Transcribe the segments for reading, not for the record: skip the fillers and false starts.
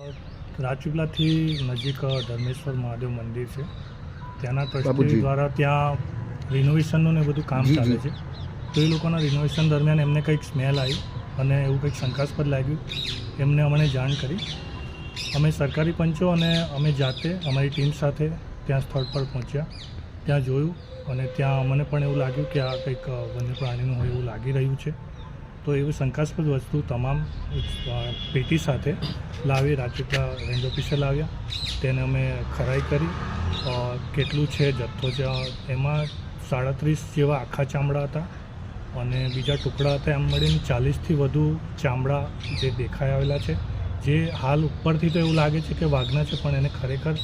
રાજપીપળાથી નજીક ધર્મેશ્વર મહાદેવ મંદિર છે, ત્યાંના ટ્રસ્ટી દ્વારા ત્યાં રિનોવેશનનું ને બધું કામ ચાલે છે. તો એ લોકોના રિનોવેશન દરમિયાન એમને કંઈક સ્મેલ આવી અને એવું કંઈક શંકાસ્પદ લાગ્યું. એમને અમને જાણ કરી. અમે સરકારી પંચો અને અમે જાતે અમારી ટીમ સાથે ત્યાં સ્થળ પર પહોંચ્યા. ત્યાં જોયું અને ત્યાં અમને પણ એવું લાગ્યું કે આ કંઈક વન્ય પ્રાણીનું હોય એવું લાગી રહ્યું છે. તો એવી શંકાસ્પદ વસ્તુ તમામ પેટી સાથે લાવી રાજપીપળા રેન્જ ઓફિસે લાવ્યા. તેને અમે ખરાઈ કરી. કેટલું છે જથ્થો છે, એમાં 37 જેવા આખા ચામડા હતા અને બીજા ટુકડા હતા. એમ મળીને 40થી વધુ ચામડા જે દેખાઈ આવેલા છે, જે હાલ ઉપરથી તો એવું લાગે છે કે વાઘના છે, પણ એને ખરેખર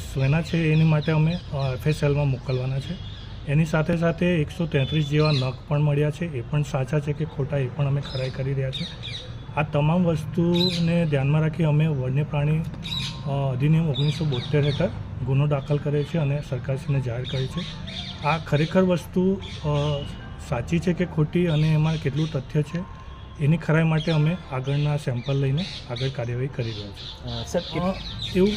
સ્વેના છે. એની માટે અમે FSLમાં મોકલવાના છે. એની સાથે સાથે 133 જેવા નખ પણ મળ્યા છે. એ પણ સાચા છે કે ખોટા એ પણ અમે ખરાઈ કરી રહ્યા છે. આ તમામ વસ્તુને ધ્યાનમાં રાખી અમે વન્ય પ્રાણી અધિનિયમ 1972 હેઠળ ગુનો દાખલ કરે છે અને સરકારશ્રીને જાહેર કરે છે. આ ખરેખર વસ્તુ સાચી છે કે ખોટી અને એમાં કેટલું તથ્ય છે એની ખરાઈ માટે અમે આગળના સેમ્પલ લઈને આગળ કાર્યવાહી કરી રહ્યા છીએ.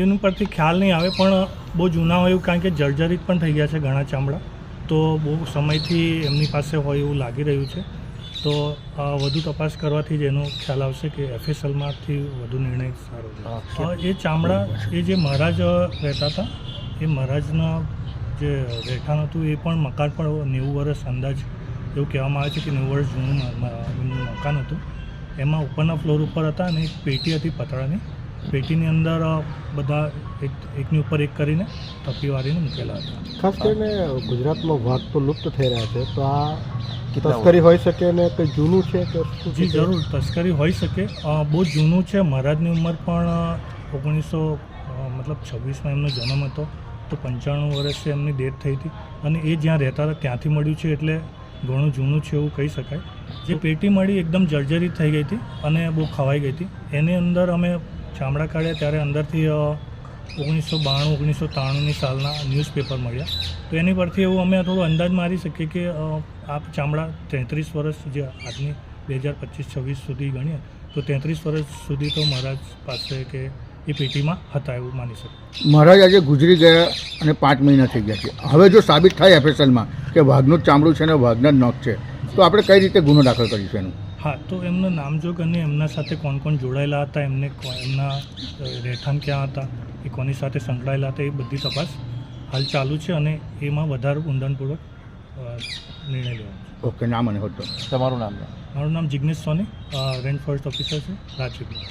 એનું પરથી ખ્યાલ નહીં આવે, પણ બહુ જૂના હોય કારણ કે જર્જરિત પણ થઈ ગયા છે ઘણા ચામડા. તો બહુ સમયથી એમની પાસે હોય એવું લાગી રહ્યું છે. તો વધુ તપાસ કરવાથી જ એનો ખ્યાલ આવશે કે FSLમાંથી વધુ નિર્ણય સારો છે. એ ચામડા એ જે મહારાજ રહેતા હતા, એ મહારાજના જે રહેઠાણ હતું એ પણ મકાન પણ 90 વર્ષ અંદાજ એવું કહેવામાં આવે છે કે 90 વર્ષ જૂનું મકાન હતું. એમાં ઉપરના ફ્લોર ઉપર હતા અને એક પેટી હતી પતળાની. પેટીની અંદર બધા એકની ઉપર એક કરીને તપી વાળીને મૂકેલા હતા. ખાસ કરીને ગુજરાતમાં વાઘ તો લુપ્ત થઈ રહ્યા છે, તો આ તસ્કરી હોઈ શકે ને કંઈ જૂનું છે કે? જી જરૂર, તસ્કરી હોઈ શકે. બહુ જૂનું છે. મહારાજની ઉંમર પણ 1926માં એમનો જન્મ હતો, તો 95 વર્ષે એમની ડેથ થઈ હતી અને એ જ્યાં રહેતા હતા ત્યાંથી મળ્યું છે, એટલે ઘણું જૂનું છે એવું કહી શકાય. જે પેટી મળી એકદમ જર્જરિત થઈ ગઈ હતી અને બહુ ખવાઈ ગઈ હતી. એની અંદર અમે ચામડા કાઢ્યા ત્યારે અંદરથી 1992-1993ની સાલના ન્યૂઝપેપર મળ્યા. તો એની પરથી એવું અમે થોડો અંદાજ મારી શકીએ કે આ ચામડા 33 વર્ષ, જે આજની 2025-26 સુધી ગણીએ તો 33 વર્ષ સુધી તો મહારાજ પાસે કે એ પેટીમાં હતા એવું માની શકીએ. મહારાજ આજે ગુજરી ગયા અને 5 મહિના થઈ ગયા છે. હવે જો સાબિત થાય FSLમાં કે વાઘનું જ ચામડું છે અને વાઘના જ નખ છે, તો આપણે કઈ રીતે ગુનો દાખલ કરીશું એનું? હા, તો એમનું નામજોગ અને એમના સાથે કોણ કોણ જોડાયેલા હતા, એમના રહેઠાણ ક્યાં હતા, એ કોની સાથે સંકળાયેલા હતા, એ બધી તપાસ હાલ ચાલુ છે અને એમાં વધારે ઊંડાણપૂર્વક નિર્ણય લેવાનો છે. ઓકે, નામ અને હોદ્દો? તમારું નામ? મારું નામ જિગ્નેશ સોની, રેન્જ ફોરેસ્ટ ઓફિસર છે, રાજપીપળા.